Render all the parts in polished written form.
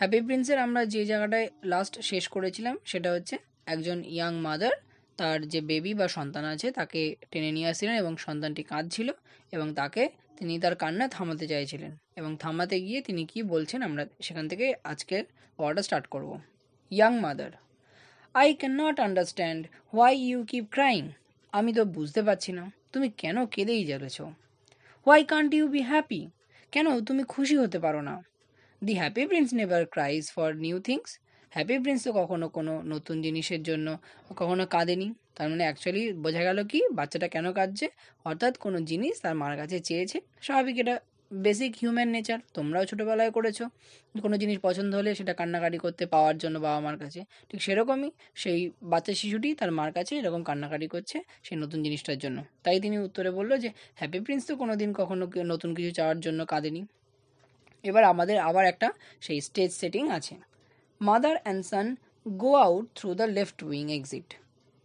Happy প্রিন্সের আমরা যে জায়গাটায় লাস্ট শেষ করেছিলাম সেটা হচ্ছে একজন ইয়াং মাদার তার যে বেবি বা সন্তান আছে তাকে টেনে নিয়ে আসছিলেন এবং সন্তানটি কাঁদছিল এবং তিনি তার কান্না থামাতে চাইছিলেন এবং থামাতে গিয়ে তিনি কি বলছেন আমরা সেখান থেকে আজকের পড়াটা স্টার্ট করব। Young mother: I can not understand why you keep crying. আমি তো বুঝতে পারছি না তুমি কেন কেঁদেই চলেছ। Why can't you be happy. কেন তুমি খুশি হতে পারো না। The happy prince never cries for new things. Happy prince তো কখনো কোনো নতুন জিনিসের জন্য কখনো কাঁদেনি। তার মানে অ্যাকচুয়ালি বোঝা গেল কি বাচ্চাটা কেন কাঁদছে, অর্থাৎ কোনো জিনিস তার মার কাছে চেয়েছে। স্বাভাবিক, এটা বেসিক হিউম্যান নেচার, তোমরাও ছোটোবেলায় করেছো। কোনো জিনিস পছন্দ হলে সেটা কান্নাকাটি করতে পাওয়ার জন্য বাবা মার কাছে, ঠিক সেরকমই সেই বাচ্চা শিশুটি তার মার কাছে এরকম কান্নাকাটি করছে সেই নতুন জিনিসটার জন্য। তাই তিনি উত্তরে বলল যে হ্যাপি প্রিন্স তো কোনো দিন কখনো নতুন কিছু চাওয়ার জন্য কাঁদেনি। এবার আমাদের আবার একটা সেই স্টেজ সেটিং আছে। Mother and son go out through the left wing exit.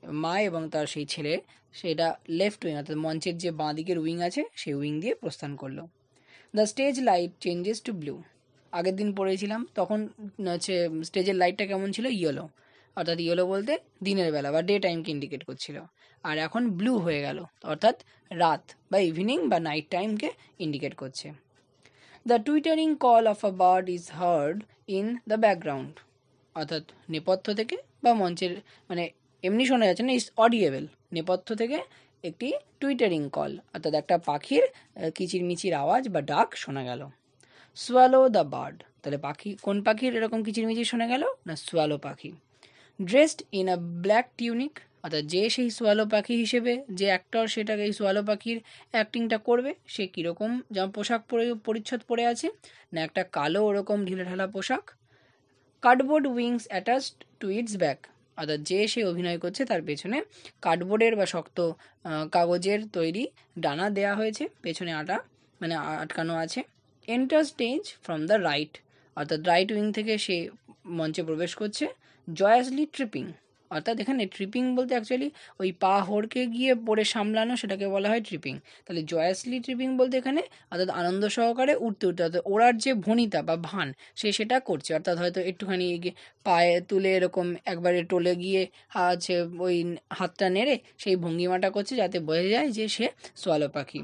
মা এবং তার সেই ছেলে সেটা লেফট উইং অর্থাৎ মঞ্চের যে বাঁ দিকের উইং আছে সেই উইং দিয়ে প্রস্থান করলো। The stage light changes to blue. আগের দিন পড়েছিলাম তখন হচ্ছে স্টেজের লাইটটা কেমন ছিল, ইয়েলো, অর্থাৎ ইয়েলো বলতে দিনের বেলা বা ডে টাইমকে ইন্ডিকেট করছিল। আর এখন ব্লু হয়ে গেল অর্থাৎ রাত বা ইভিনিং বা নাইট টাইমকে ইন্ডিকেট করছে। The twittering call of a bird is hard in the background. অর্থাৎ নেপথ্য থেকে বা মঞ্চের মানে এমনি শোনা যাচ্ছে না, ইস অডিয়েবল, নেপথ্য থেকে একটি টুইটারিং কল অর্থাৎ একটা পাখির কিচিরমিচির আওয়াজ বা ডাক শোনা গেল। সোয়ালো দ্য বার্ড, তাহলে পাখি কোন পাখির এরকম কিচিরমিচির শোনা গেল না, সোয়ালো পাখি। Dressed in a black tunic, অর্থাৎ যে সেই সোয়ালো পাখি হিসেবে যে অ্যাক্টর সেটাকে এই সোয়ালো পাখির অ্যাক্টিংটা করবে সে কীরকম পোশাক পরিচ্ছদ পরে আছে না, একটা কালো ওরকম ঢিলেঢালা পোশাক। Cardboard wings attached to its back, অর্থাৎ যে সে অভিনয় করছে তার পেছনে কার্ডবোর্ডের বা শক্ত কাগজের তৈরি ডানা দেয়া হয়েছে, পেছনে আটকানো আছে। Enter stage from the right, অর্থাৎ রাইট উইং থেকে সে মঞ্চে প্রবেশ করছে। জয়াসলি ট্রিপিং, অর্থাৎ এখানে ট্রিপিং বলতে অ্যাকচুয়ালি ওই পা হড়কে গিয়ে পড়ে সামলানো সেটাকে বলা হয় ট্রিপিং। তাহলে জয়াসলি ট্রিপিং বলতে এখানে অর্থাৎ আনন্দ সহকারে উঠতে উঠতে, অর্থাৎ ওড়ার যে ভনিতা বা ভান সে সেটা করছে, অর্থাৎ হয়তো একটুখানি পায়ে তুলে এরকম একবারে টলে গিয়ে ওই হাতটা নেড়ে সেই ভঙ্গিমাটা করছে যাতে বোঝা যায় যে সে সোয়ালো পাখি।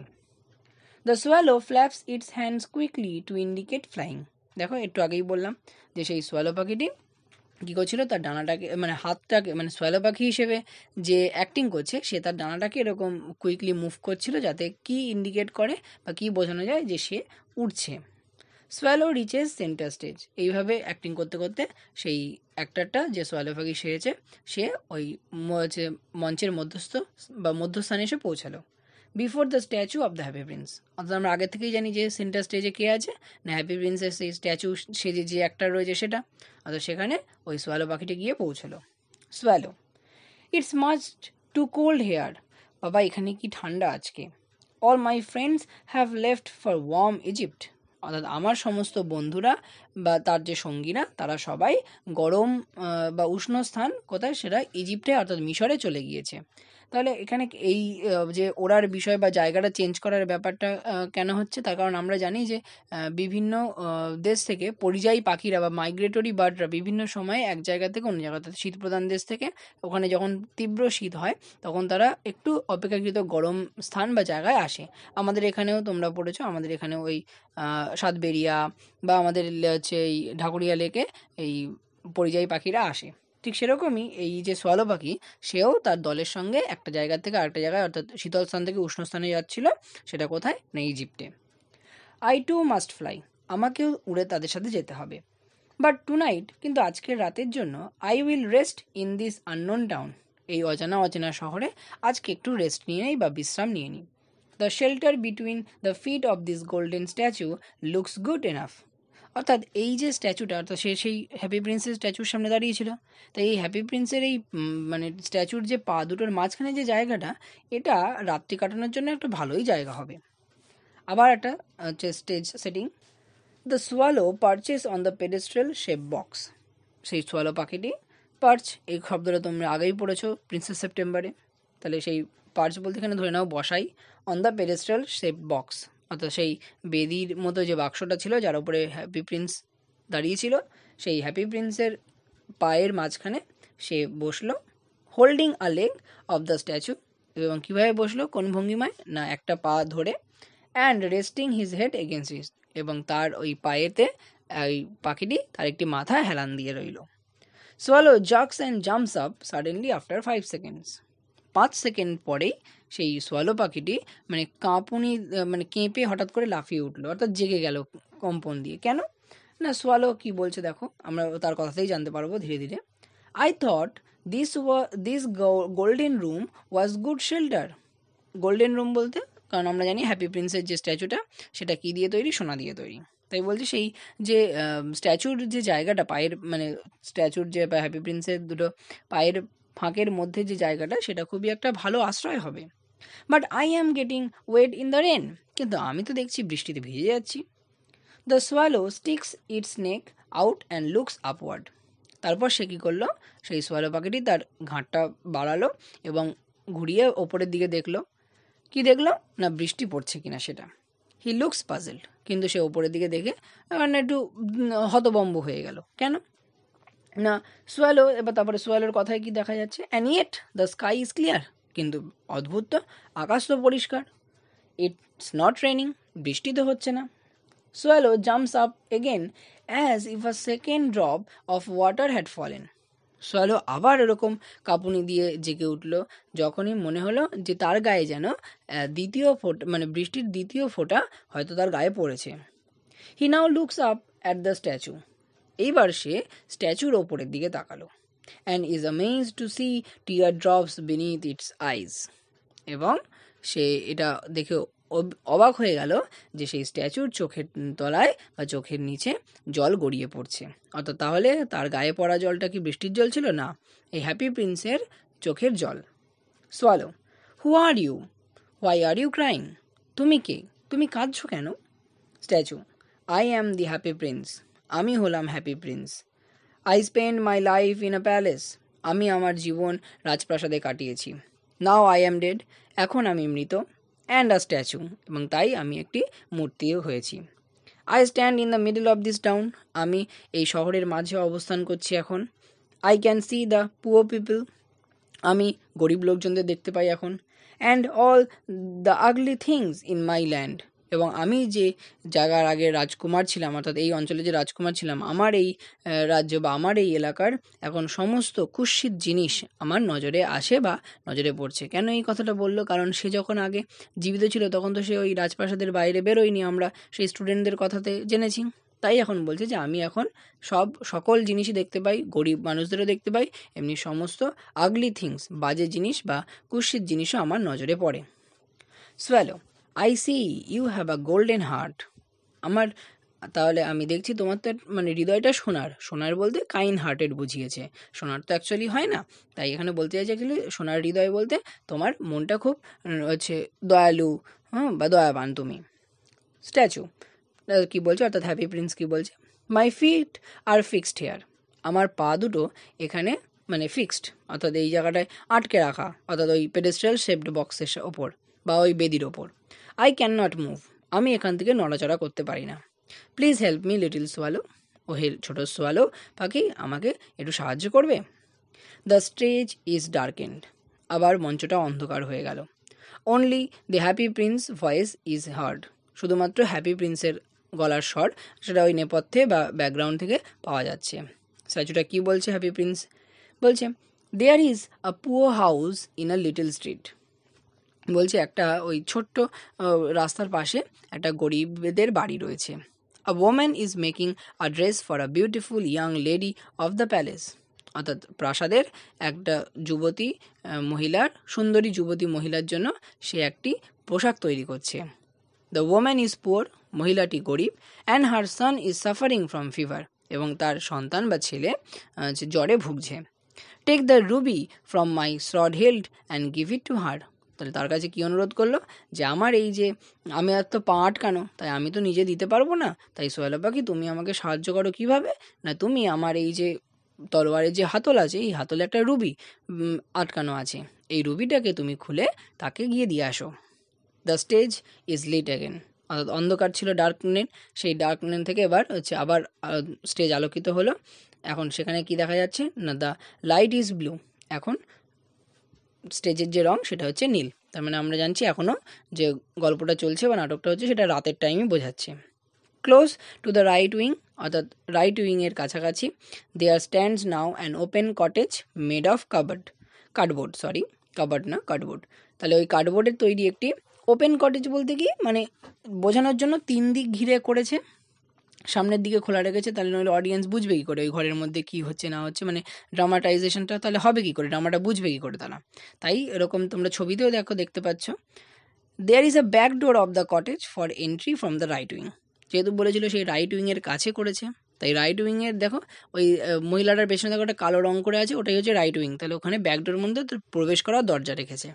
The swallow flaps it's hands quickly to indicate flying. দেখো একটু আগেই বললাম যে সেই সোয়ালো পাখিটি কী করছিল, তার ডানাটাকে হাতটাকে সোয়ালো পাখি হিসেবে যে অ্যাক্টিং করছে সে তার ডানাটাকে এরকম কুইকলি মুভ করছিল যাতে কি ইন্ডিকেট করে বা কী বোঝানো যায় যে সে উড়ছে। সোয়ালো রিচেস সেন্টার স্টেজ, এইভাবে অ্যাক্টিং করতে করতে সেই অ্যাক্টারটা যে সোয়ালো পাখি সেরেছে সে ওই মঞ্চের মধ্যস্থানে এসে পৌঁছালো। Before the statue of the happy Prince, অর্থাৎ আমরা আগে থেকেই জানি যে সেন্টার স্টেজে কে আছে না, হ্যাপি প্রিন্সের সেই স্ট্যাচু সেজে যে অ্যাক্টার রয়েছে সেটা, অর্থাৎ সেখানে ওই সোয়ালো পাখিটি গিয়ে পৌঁছলো। Swallow: it's must too cold here. বাবা এখানে কি ঠান্ডা আজকে। All my friends have left for warm Egypt, অর্থাৎ আমার সমস্ত বন্ধুরা বা তার যে সঙ্গীরা তারা সবাই গরম বা উষ্ণ স্থান কোথায়, সেটা ইজিপ্টে অর্থাৎ মিশরে চলে গিয়েছে। তাহলে এখানে এই যে ওড়ার বিষয় বা জায়গাটা চেঞ্জ করার ব্যাপারটা কেন হচ্ছে, তার কারণ আমরা জানি যে বিভিন্ন দেশ থেকে পরিযায়ী পাখিরা বা মাইগ্রেটরি বার্ডরা বিভিন্ন সময়ে এক জায়গা থেকে অন্য জায়গা, অর্থাৎ শীতপ্রধান দেশ থেকে ওখানে যখন তীব্র শীত হয় তখন তারা একটু অপেক্ষাকৃত গরম স্থান বা জায়গায় আসে। আমাদের এখানেও তোমরা পড়েছো, আমাদের এখানে ওই সাতবেরিয়া বা আমাদের হচ্ছে এই ঢাকুরিয়া লেকে এই পরিযায়ী পাখিরা আসে। ঠিক সেরকমই এই যে সোয়ালো পাখি সেও তার দলের সঙ্গে একটা জায়গা থেকে আরেকটা জায়গায় অর্থাৎ শীতল স্থান থেকে উষ্ণ স্থানে যাচ্ছিল, সেটা কোথায় না ইজিপ্টে। আই টু মাস্ট ফ্লাই, আমাকেও উড়ে তাদের সাথে যেতে হবে। বাট টু নাইট, কিন্তু আজকের রাতের জন্য I will rest in this unknown town, এই অচেনা শহরে আজকে একটু রেস্ট নিয়ে নিই বা বিশ্রাম নিয়ে নিই। The shelter between the feet of this golden statue looks good enough, অর্থাৎ এই যে স্ট্যাচুটা, অর্থাৎ সে সেই হ্যাপি প্রিন্সের স্ট্যাচুর সামনে দাঁড়িয়েছিল, তাই এই হ্যাপি প্রিন্সের এই স্ট্যাচুর যে পা দুটোর মাঝখানে যে জায়গাটা, এটা রাত্রি কাটানোর জন্য একটা ভালোই জায়গা হবে। আবার একটা হচ্ছে stage setting. The swallow perches on the pedestal shape box, সেই সোয়ালো পাখিটি পার্চ, এই শব্দটা তোমরা আগেই পড়েছো প্রিন্সেস সেপ্টেম্বরে। তাহলে সেই পার্চ বলতে এখানে ধরে নাও বসাই, on the pedestal shape box, অর্থাৎ সেই বেদির মতো যে বাক্সটা ছিল যার উপরে হ্যাপি প্রিন্স দাঁড়িয়েছিল সেই হ্যাপি প্রিন্সের পায়ের মাঝখানে সে বসলো, holding a leg of the statue, এবং কীভাবে বসলো, কোন ভঙ্গিমায়, না একটা পা ধরে, and resting his head against his, এবং তার ওই পায়েতে ওই পাখিটি তার একটি মাথা হেলান দিয়ে রইল। Swallow jerks and jumps up suddenly after 5 seconds. 5 second পরেই সেই সোয়ালো পাখিটি মানে মানে কেঁপে হঠাৎ করে লাফিয়ে উঠলো, অর্থাৎ জেগে গেল কম্পন দিয়ে। কেন না, সোয়ালো কি বলছে দেখো, আমরা তার কথাতেই জানতে পারবো ধীরে ধীরে। I thought this golden room was good shelter. Golden room বলতে, কারণ আমরা জানি হ্যাপি প্রিন্সের যে স্ট্যাচুটা সেটা কী দিয়ে তৈরি, সোনা দিয়ে তৈরি। তাই বলছে সেই যে স্ট্যাচুর যে জায়গাটা পায়ের, মানে স্ট্যাচুর যে হ্যাপি প্রিন্সের দুটো পায়ের ফাঁকের মধ্যে যে জায়গাটা, সেটা খুবই একটা ভালো আশ্রয় হবে। But I am getting wet in the rain, কিন্তু আমি তো দেখছি বৃষ্টিতে ভিজে যাচ্ছি। The swallow sticks its neck out and looks upward. তারপর সে কী করলো, সেই সোয়ালো পাখিটি তার ঘাটটা বাড়ালো এবং ঘুরিয়ে ওপরের দিকে দেখলো। কি দেখলো না, বৃষ্টি পড়ছে কিনা সেটা। হি লুকস পাজেলড, কিন্তু সে ওপরের দিকে দেখে মানে একটু হতবম্ব হয়ে গেল। কেন না, সোয়ালো, এবার তারপরে সোয়ালোর কথায় কি দেখা যাচ্ছে, and yet the sky is clear, কিন্তু অদ্ভুত তো, আকাশ তো পরিষ্কার। ইটস নট রেনিং, বৃষ্টি তো হচ্ছে না। Swallow jumps up again as if a second drop of water had fallen. Swallow আবার এরকম কাঁপুনি দিয়ে জেগে উঠল যখনই মনে হলো যে তার গায়ে যেন দ্বিতীয় ফোঁটা, মানে বৃষ্টির দ্বিতীয় ফোঁটা হয়তো তার গায়ে পড়েছে। He now looks up at the statue, এইবার সে স্ট্যাচুর ওপরের দিকে তাকালো, and is amazed to see teardrops beneath its eyes, এবং সে এটা দেখে অবাক হয়ে গেল যে সেই স্ট্যাচুর চোখের তলায় বা চোখের নিচে জল গড়িয়ে পড়ছে। অর্থাৎ তাহলে তার গায়ে পড়া জলটা কি বৃষ্টির জল ছিল না, এই হ্যাপি প্রিন্সের চোখের জল। Swallow, who are you, why are you crying, তুমি কে, তুমি কাঁদছো কেন? Statue, I am the happy prince, আমি হলাম happy prince. I spend my life in a palace, আমি আমার জীবন রাজপ্রাসাদে কাটিয়েছি। নাও আই অ্যাম ডেড, এখন আমি মৃত। অ্যান্ড আ স্ট্যাচু, এবং তাই আমি একটি মূর্তিও হয়েছি। I stand in the middle of this town, আমি এই শহরের মাঝে অবস্থান করছি এখন। I can see the poor people, আমি গরিব লোকজনদের দেখতে পাই এখন। And all the ugly things in my land, এবং আমি যে জায়গার আগে রাজকুমার ছিলাম, অর্থাৎ এই অঞ্চলে যে রাজকুমার ছিলাম, আমার এই রাজ্য বা আমার এই এলাকার এখন সমস্ত কুৎসিত জিনিস আমার নজরে আসে বা নজরে পড়ছে। কেন এই কথাটা বললো, কারণ সে যখন আগে জীবিত ছিল তখন তো সে ওই রাজপ্রাসাদের বাইরে বেরোয়নি, আমরা সেই স্টুডেন্টদের কথাতে জেনেছি। তাই এখন বলছে যে আমি এখন সকল জিনিসই দেখতে পাই, গরিব মানুষদেরও দেখতে পাই, এমনি সমস্ত আগলি থিংস, বাজে জিনিস বা কুৎসিত জিনিসও আমার নজরে পড়ে। Swallow, I see you have a golden heart, আমার, তাহলে আমি দেখছি তোমার তো মানে হৃদয়টা সোনার বলতে কাইন্ড হার্টেড বুঝিয়েছে, সোনার তো অ্যাকচুয়ালি হয় না, তাই এখানে বলতে চাইছে অ্যাকচুয়ালি সোনার হৃদয় বলতে তোমার মনটা খুব হচ্ছে দয়ালু, বা দয়াবান তুমি। স্ট্যাচু কি বলছে, অর্থাৎ হ্যাপি প্রিন্স কি বলছে, my feet are fixed here, আমার পা দুটো এখানে মানে ফিক্সড, অর্থাৎ এই জায়গাটায় আটকে রাখা, অর্থাৎ ওই পেডেস্ট্রাল শেপড বক্সের ওপর বা ওই বেদির ওপর। আই ক্যান নট মুভ, আমি এখান থেকে নড়াচড়া করতে পারি না। Please help me little swallow, ও হে ছোটো সোয়ালো পাখি, আমাকে একটু সাহায্য করবে। দ্য স্টেজ ইজ ডার্কেন্ড, আবার মঞ্চটা অন্ধকার হয়ে গেল। Only the happy Prince voice is hard, শুধুমাত্র হ্যাপি প্রিন্সের গলার স্বর সেটা ওই নেপথ্যে বা ব্যাকগ্রাউন্ড থেকে পাওয়া যাচ্ছে। স্ট্যাচুটা কি বলছে, হ্যাপি প্রিন্স বলছে, there is a poor house in a little street, বলছে একটা ওই ছোট্ট রাস্তার পাশে একটা গরিবদের বাড়ি রয়েছে। A woman is making a dress for a beautiful young lady of the palace, অর্থাৎ প্রাসাদের একটা যুবতী সুন্দরী যুবতী মহিলার জন্য সে একটি পোশাক তৈরি করছে। দ্য ওম্যান ইজ পুয়ার, মহিলাটি গরিব, and her son is suffering from fever, এবং তার সন্তান বা ছেলে জ্বরে ভুগছে। Take the ruby from my sword hilt and give it to her, তাহলে তার কাছে কী অনুরোধ করলো, যে আমার এই যে আমি আর তো পা আটকানো, তাই আমি তো নিজে দিতে পারবো না, তাই সোয়ালো পাখি তুমি আমাকে সাহায্য করো কীভাবে, না তুমি আমার এই যে তলোয়ারের যে হাতল আছে, এই হাতলে একটা রুবি আটকানো আছে, এই রুবিটাকে তুমি খুলে তাকে গিয়ে দিয়ে আসো। The stage is lit again, অর্থাৎ অন্ধকার ছিল, ডার্ক লেন, সেই ডার্ক লেন থেকে এবার হচ্ছে আবার স্টেজ আলোকিত হলো। এখন সেখানে কি দেখা যাচ্ছে না, দ্য লাইট ইজ ব্লু, এখন স্টেজের যে রং সেটা হচ্ছে নীল। তার মানে আমরা জানছি এখনও যে গল্পটা চলছে বা নাটকটা হচ্ছে সেটা রাতের টাইমই বোঝাচ্ছে। Close to the right wing, অর্থাৎ রাইট উইংয়ের কাছাকাছি, there stands now an open cottage made of cardboard, cardboard. তাহলে ওই কার্ডবোর্ডের তৈরি একটি ওপেন কটেজ বলতে কি মানে বোঝানোর জন্য 3 দিক ঘিরে করেছে, সামনের দিকে খোলা রেখেছে, তাহলে নইলে অডিয়েন্স বুঝবে কী করে ওই ঘরের মধ্যে কী হচ্ছে না হচ্ছে, মানে ড্রামাটাইজেশনটা তাহলে হবে কী করে, ড্রামাটা বুঝবে কী করে তারা। তাই এরকম তোমরা ছবিতেও দেখতে পাচ্ছ। There is a back door of the cottage for entry from the right wing, যেহেতু বলেছিল সেই রাইট উইংয়ের কাছে করেছে, তাই রাইট উইংয়ের দেখো ওই মহিলাটার পেছনে দেখো একটা কালো রং করে আছে, ওটাই হচ্ছে রাইট উইং, তাহলে ওখানে ব্যাকডোর মধ্যে প্রবেশ করার দরজা রেখেছে।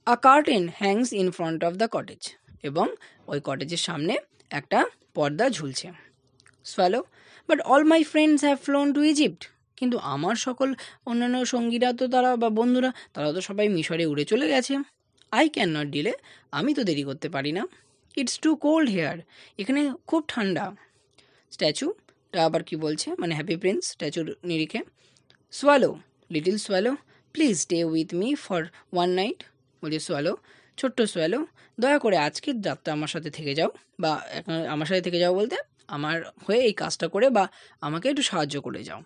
A curtain hangs in front of the cottage, এবং ওই কটেজের সামনে একটা পর্দা ঝুলছে। Swallow, but all my friends have flown to Egypt, কিন্তু আমার সকল অন্যান্য সঙ্গীরা তো তারা বা বন্ধুরা তারা তো সবাই মিশরে উড়ে চলে গেছে। আই ক্যান নট ডিলে, আমি তো দেরি করতে পারি না। ইটস টু কোল্ড হেয়ার, এখানে খুব ঠান্ডা। স্ট্যাচুটা আবার কি বলছে, মানে হ্যাপি প্রিন্স স্ট্যাচুর নিরিখে। Swallow, little swallow, please stay with me for one night, বলছে সোয়ালো, ছোট্ট সোয়ালো, দয়া করে আজকের রাতটা আমার সাথে থেকে যাও, বা আমার সাথে থেকে যাও বলতে আমার হয়ে এই কাজটা করে বা আমাকে একটু সাহায্য করে যাও।